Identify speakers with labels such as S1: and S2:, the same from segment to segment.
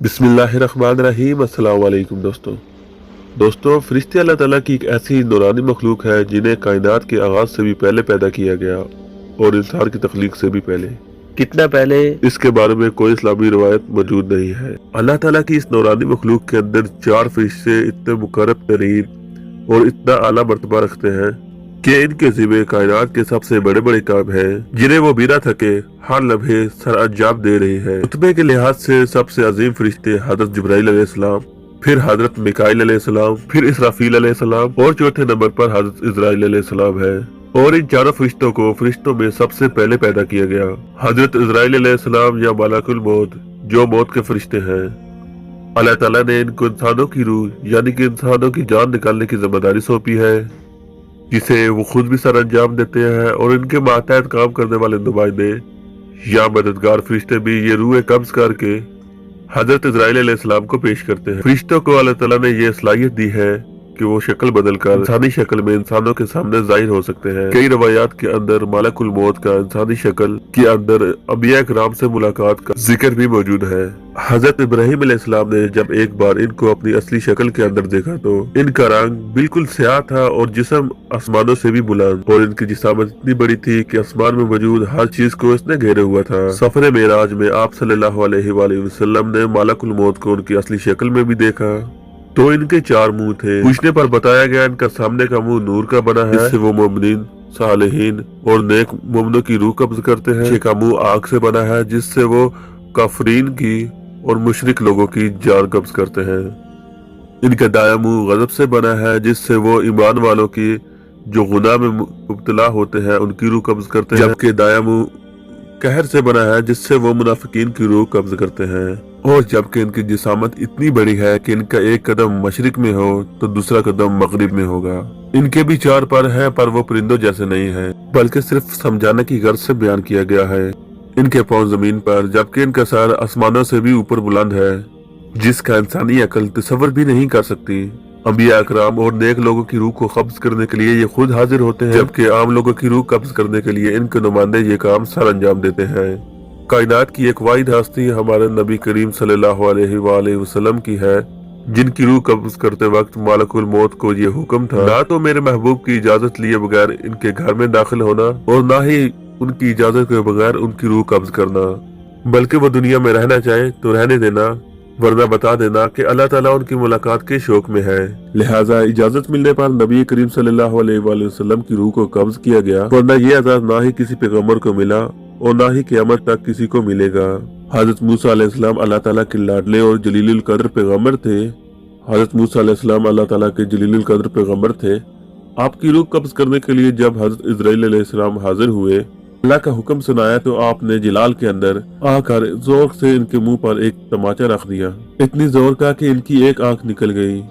S1: बिस्मिल्लाहिर्रहमानिर्रहीम। अस्सलाम वालेकुम दोस्तों फरिश्ते अल्लाह ताला की एक ऐसी नूरानी मखलूक है जिन्हें कायनात के आगाज से भी पहले पैदा किया गया और इंसान की तख्लीक से भी पहले। कितना पहले इसके बारे में कोई इस्लामी रवायत मौजूद नहीं है। अल्लाह ताला की इस नूरानी मखलूक के अंदर 4 फरिश्ते इतने मुकर्रब तरीन और इतना आला मर्तबा रखते हैं कि इनके ज़िम्मे कायनात के सबसे बड़े बड़े काम हैं जिन्हें वो बिना थके हर लम्हे सर अंजाम दे रही है। रुतबे के लिहाज से सबसे अजीम फरिश्ते हजरत जिब्राइल अलैहिस्सलाम, फिर हजरत मिकाइल अलैहिस्सलाम, फिर इसराफील अलैहिस्सलाम और चौथे नंबर पर हजरत इजराइल अलैहिस्सलाम है। और इन चारों फरिश्तों को फरिश्तों में सबसे पहले पैदा किया गया। हजरत इजराइल अलैहिस्सलाम या मलाकुल मौत जो मौत के फरिश्ते हैं, अल्लाह ताला ने इनको इंसानों की रूह यानी कि इंसानों की जान निकालने की जिम्मेदारी सौंपी है, जिसे वो खुद भी सर अंजाम देते हैं और इनके मातहत काम करने वाले नुमाइंदे या मददगार फरिश्ते भी ये रूहें कब्ज करके हजरत इजराइल अलैहिस्सलाम को पेश करते हैं। फरिश्तों को अल्लाह ताला ने ये सलाहियत दी है कि वो शक्ल बदलकर इंसानी शक्ल में इंसानों के सामने जाहिर हो सकते हैं। कई रवायात के अंदर मलकुल मौत का इंसानी शक्ल के अंदर अंबिया किराम से मुलाकात का जिक्र भी मौजूद है। हजरत इब्राहिम अलैहिस्सलाम ने जब एक बार इनको अपनी असली शक्ल के अंदर देखा तो इनका रंग बिल्कुल स्याह था और जिस्म आसमानों से भी बुलंद, और इनकी जिसामत इतनी बड़ी थी कि आसमान में मौजूद हर चीज को इसने घेरे हुआ था। सफर मेराज में आप सल्लल्लाहु अलैहि वसल्लम ने मलकुल मौत को उनकी असली शक्ल में भी देखा तो इनके 4 मुंह थे। पूछने पर बताया गया इनका सामने का मुंह नूर का बना है जिससे वो मोमिनीन, सालिहीन और नेक मोमिनों की रूह कब्ज करते हैं। पीछे का मुंह आग से बना है जिससे वो काफरीन की और मुशरिक लोगों की जान कब्ज करते हैं। इनका दाया मुंह गजब से बना है जिससे वो ईमान वालों की जो गुनाह में मुब्तला होते हैं उनकी रूह कब्ज करते हैं, जबकि दाया मुंह कहर से बना है जिससे वो मुनाफिकीन की रूह कब्ज करते हैं। और जबकि इनकी जिसामत इतनी बड़ी है कि इनका एक कदम मशरिक में हो तो दूसरा कदम मगरिब में होगा। इनके भी 4 पर है पर वो परिंदों जैसे नहीं है बल्कि सिर्फ समझाने की गर्ज से बयान किया गया है। इनके पांव जमीन पर जबकि इनका सर आसमानों से भी ऊपर बुलंद है जिसका इंसानी अकल तसव्वुर भी नहीं कर सकती। अंबिया अकराम और नेक लोगों की रूह को कब्ज करने के लिए ये खुद हाजिर होते हैं, जबकि आम लोगों की रूह कब्ज करने के लिए इनके नुमाइंदे ये काम सर अंजाम देते हैं। कायनात की एक वाहिद हस्ती हमारे नबी करीम सल्लल्लाहु अलैहि वसल्लम की है जिनकी रूह कब्ज करते वक्त मलकुल मौत को ये हुक्म था ना तो मेरे महबूब की इजाजत लिए बगैर इनके घर में दाखिल होना और ना ही उनकी इजाजत के बगैर उनकी रूह कब्ज करना, बल्कि वो दुनिया में रहना चाहे तो रहने देना वरना बता देना कि अल्लाह ताला उनकी मुलाकात के शौक में है। लिहाजा इजाजत मिलने पर नबी करीम सल्लल्लाहु अलैहि वसल्लम की रूह को कब्ज किया गया, वरना ये आजाद ना ही किसी पैगंबर को मिला और ना ही क़यामत तक किसी को मिलेगा। हजरत मूसा अलैहिस्सलाम अल्लाह ताला के लाडले और जलीलुल कद्र पैगंबर थे। हजरत मूसा अलैहिस्सलाम अल्लाह ताला के जलीलुल कद्र पैगंबर थे। आपकी रूह कब्ज करने के लिए जब हजरत इजराइल अलैहिस्सलाम हाजिर हुए, अल्लाह का हुक्म सुनाया तो आपने जलाल के अंदर आकर जोर से इनके मुंह पर एक तमाचा रख दिया, इतनी जोर का कि इनकी एक आंख निकल गई।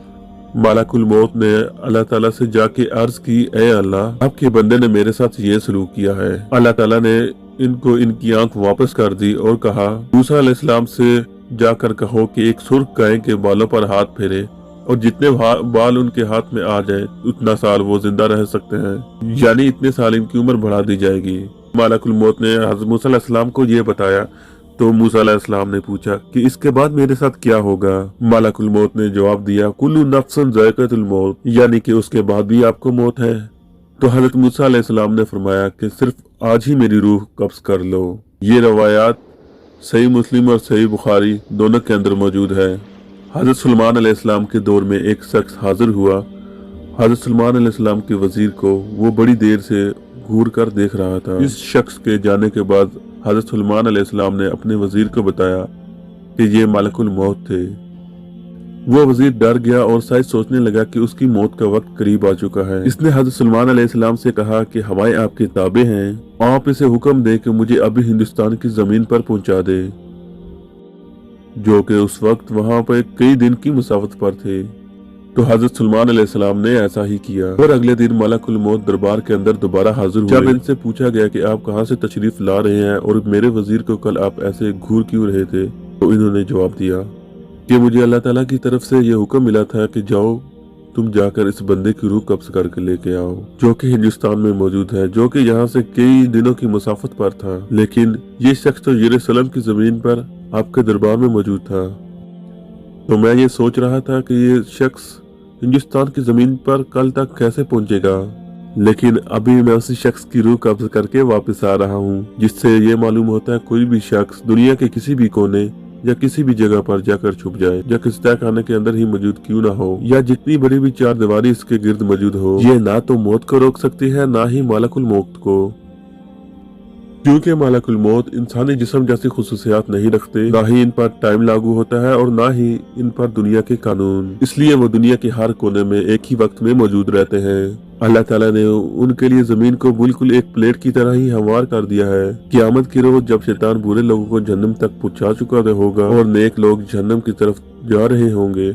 S1: मलकुल मौत ने अल्लाह ताला से जाके अर्ज की, ए अल्लाह, आपके बंदे ने मेरे साथ ये सलूक किया है। अल्लाह ताला ने इनको इनकी आंख वापस कर दी और कहा, मूसा अलैहिस्सलाम से जाकर कहो कि एक सुर्ख गाय के बालों पर हाथ फेरे और जितने बाल उनके हाथ में आ जाए उतना साल वो जिंदा रह सकते हैं, यानी इतने साल इनकी उम्र बढ़ा दी जाएगी। मलकुल मौत ने हज़रत मूसा अलैहिस्सलाम को ये बताया तो मूसा अलैहिस्सलाम ने पूछा कि इसके बाद मेरे साथ क्या होगा। मलकुल मौत ने जवाब दिया, कुल्लु नफ्सिन ज़ाइक़तुल मौत, यानी कि उसके बाद भी आपको मौत है। तो हज़रत मूसा अलैहिस्सलाम ने फरमाया कि सिर्फ आज ही मेरी रूह कब्ज कर लो। ये रवायात सही मुस्लिम और सही बुखारी दोनों के अंदर मौजूद है। हज़रत सुलेमान अलैहिस्सलाम के दौर में एक शख्स हाजिर हुआ। हज़रत सुलेमान अलैहिस्सलाम के वजीर को वो बड़ी देर से घूर कर देख रहा था। इस शख्स के जाने के बाद हज़रत सुलेमान अलैहिस्सलाम ने अपने वजीर को बताया कि ये मलकुल मौत थे। वो वजीर डर गया और शायद सोचने लगा कि उसकी मौत का वक्त करीब आ चुका है। इसने हज़रत सुलेमान अलैहिस्सलाम से कहा कि हवाएं आपके ताबे हैं, आप इसे हुक्म दे कि मुझे अभी हिंदुस्तान की जमीन पर पहुंचा दे, जो कि उस वक्त वहां पर कई दिन की मुसाफत पर थे। तो हजरत सुलेमान अलैहिस्सलाम ने ऐसा ही किया और अगले दिन मलकुल मौत दरबार के अंदर दोबारा हाजिर हुए। जब इनसे पूछा गया कि आप कहां से तशरीफ ला रहे हैं और मेरे वजीर को कल आप ऐसे घूर क्यों रहे थे, तो इन्होंने जवाब दिया कि मुझे अल्लाह ताला की तरफ से ये हुक्म मिला था कि जाओ तुम जाकर इस बंदे की रूह कब्ज करके लेके आओ जो कि हिंदुस्तान में मौजूद है, जो कि यहाँ से कई दिनों की मुसाफत पर था, लेकिन ये शख्स तो यरूशलेम की जमीन पर आपके दरबार में मौजूद था। तो मैं ये सोच रहा था कि ये शख्स हिंदुस्तान की जमीन पर कल तक कैसे पहुंचेगा, लेकिन अभी मैं उसी शख्स की रूह कब्ज करके वापस आ रहा हूँ, जिससे ये मालूम होता है कोई भी शख्स दुनिया के किसी भी कोने या किसी भी जगह पर जाकर छुप जाए या किसी तहखाने के अंदर ही मौजूद क्यों ना हो या जितनी बड़ी भी चार दीवारी इसके गिर्द मौजूद हो, ये ना तो मौत को रोक सकती है ना ही मालकुल मौत को, क्योंकि मालकुल मौत इंसानी जिस्म जैसी खुसूसियात नहीं रखते, ना ही इन पर टाइम लागू होता है और ना ही इन पर दुनिया के कानून, इसलिए वो दुनिया के हर कोने में एक ही वक्त में मौजूद रहते हैं। अल्लाह ताला ने उनके लिए जमीन को बिल्कुल एक प्लेट की तरह ही हमवार कर दिया है। क़यामत की रोज जब शैतान बुरे लोगों को जहन्नम तक पहुंचा चुका होगा और नेक लोग जहन्नम की तरफ जा रहे होंगे,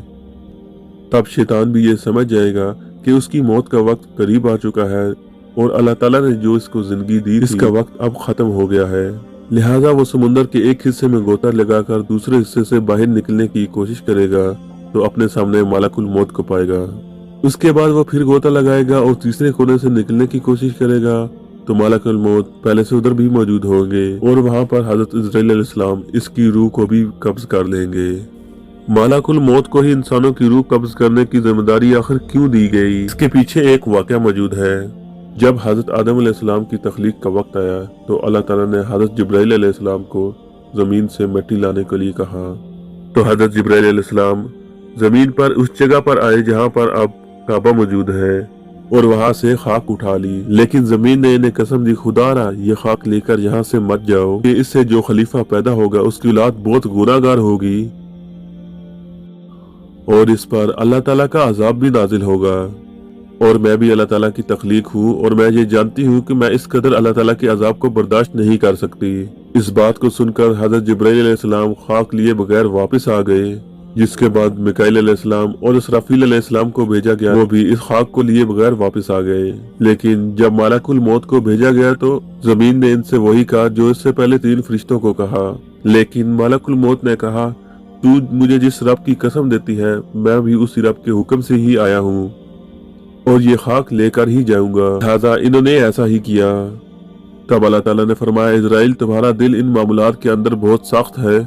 S1: तब शैतान भी ये समझ जाएगा कि उसकी मौत का वक्त करीब आ चुका है और अल्लाह ताला ने जो इसको जिंदगी दी इसका वक्त अब खत्म हो गया है। लिहाजा वो समुंदर के एक हिस्से में गोता लगाकर दूसरे हिस्से से बाहर निकलने की कोशिश करेगा तो अपने सामने मालकुल मौत को पाएगा। उसके बाद वो फिर गोता लगाएगा और तीसरे कोने से निकलने की कोशिश करेगा तो मालकुल मौत पहले से उधर भी मौजूद होंगे और वहाँ पर हजरत इजराइल अलैहिस्सलाम इसकी रूह को भी कब्ज कर लेंगे। मालकुल मौत को ही इंसानों की रूह कब्ज करने की जिम्मेदारी आखिर क्यों दी गई, इसके पीछे एक वाकया मौजूद है। जब हजरत आदम अलैहिस्सलाम की तख्लीक का वक्त आया तो अल्लाह ताला ने हजरत जिब्राइल अलैहिस्सलाम को जमीन से मिट्टी लाने के लिए कहा, तो हजरत जिब्राइल अलैहिस्सलाम जमीन पर उस जगह पर आए जहाँ पर अब काबा मौजूद है और वहाँ से खाक उठा ली, लेकिन जमीन ने इन्हें कसम दी, खुदारा ये खाक लेकर यहाँ से मत जाओ कि इससे जो खलीफा पैदा होगा उसकी औलाद बहुत गुनाहगार होगी और इस पर अल्लाह ताला का अजाब भी नाजिल होगा। और मैं भी अल्लाह ताला की तख्लीक हूँ और मैं ये जानती हूँ कि मैं इस कदर अल्लाह ताला के अजाब को बर्दाश्त नहीं कर सकती। इस बात को सुनकर हजरत जिब्राइल अलैहिस्सलाम खाक लिए बगैर वापस आ गए, जिसके बाद मिकाईल अलैहिस्सलाम और इसराफील अलैहिस्सलाम को भेजा गया, वो भी इस खाक को लिए बगैर वापस आ गए। लेकिन जब मालकुल मौत को भेजा गया तो जमीन ने इनसे वही कहा जो इससे पहले 3 फरिश्तों को कहा, लेकिन मालकुल मौत ने कहा, तू मुझे जिस रब की कसम देती है मैं भी उसी रब के हुक्म से ही आया हूँ और ये खाक लेकर ही जाऊंगा। लिहाजा इन्होंने ऐसा ही किया। तब अल्लाह ताला ने फरमाया, इजराइल तुम्हारा दिल इन मामलात के अंदर बहुत सख्त है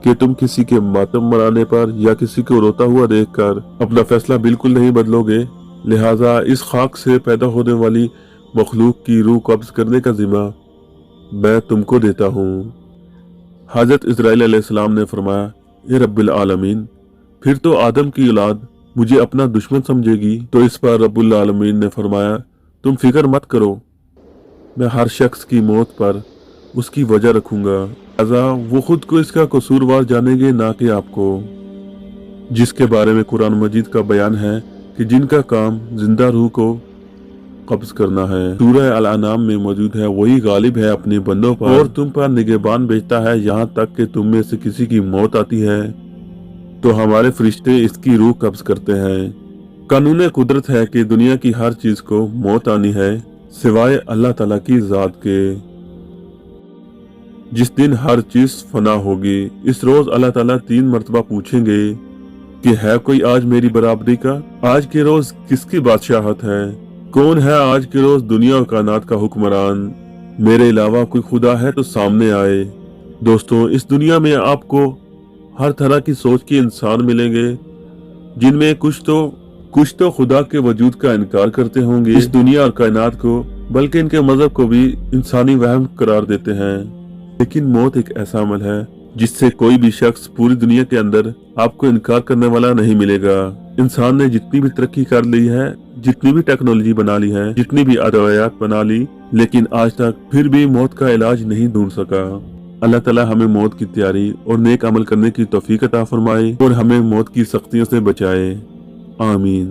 S1: कि तुम किसी के मातम मनाने पर या किसी को रोता हुआ देखकर अपना फैसला बिल्कुल नहीं बदलोगे। लिहाजा इस खाक से पैदा होने वाली मखलूक की रूह कब्ज करने का जिम्मा मैं तुमको देता हूँ। हजरत इजराइल अलैहिस्सलाम ने फरमाया, ए रब्बिल आलमीन, फिर तो आदम की औलाद मुझे अपना दुश्मन समझेगी। तो इस पर रब्बुल आलमीन ने फरमाया, तुम फिक्र मत करो, मैं हर शख्स की मौत पर उसकी वजह रखूंगा, लिहाजा वो खुद को इसका कसूरवार जानेंगे ना कि आपको, जिसके बारे में कुरान मजीद का बयान है कि जिनका काम जिंदा रूह को कब्ज करना है। सूरह अल-अनाम में मौजूद है, वही गालिब है अपने बंदों पर और तुम पर निगहबान भेजता है यहाँ तक कि तुम में से किसी की मौत आती है तो हमारे फरिश्ते इसकी रूह कब्ज करते हैं। कानून कुदरत है कि दुनिया की हर चीज को मौत आनी है सिवाय अल्लाह ताला की जात के, जिस दिन हर चीज फना होगी। इस रोज अल्लाह ताला 3 मरतबा पूछेंगे कि है कोई आज मेरी बराबरी का? आज के रोज किसकी बादशाहत है? कौन है आज के रोज दुनिया और कायनात का हुक्मरान? मेरे अलावा कोई खुदा है तो सामने आए। दोस्तों, इस दुनिया में आपको हर तरह की सोच के इंसान मिलेंगे, जिनमें कुछ तो खुदा के वजूद का इनकार करते होंगे, इस दुनिया और कायनात को बल्कि इनके मजहब को भी इंसानी वहम करार देते हैं। लेकिन मौत एक ऐसा अमल है जिससे कोई भी शख्स पूरी दुनिया के अंदर आपको इनकार करने वाला नहीं मिलेगा। इंसान ने जितनी भी तरक्की कर ली है, जितनी भी टेक्नोलॉजी बना ली है, जितनी भी अदवायात बना ली, लेकिन आज तक फिर भी मौत का इलाज नहीं ढूंढ सका। अल्लाह ताला हमें मौत की तैयारी और नेक अमल करने की तौफीक अता फरमाए और हमें मौत की सख्तियों से बचाए। आमीन।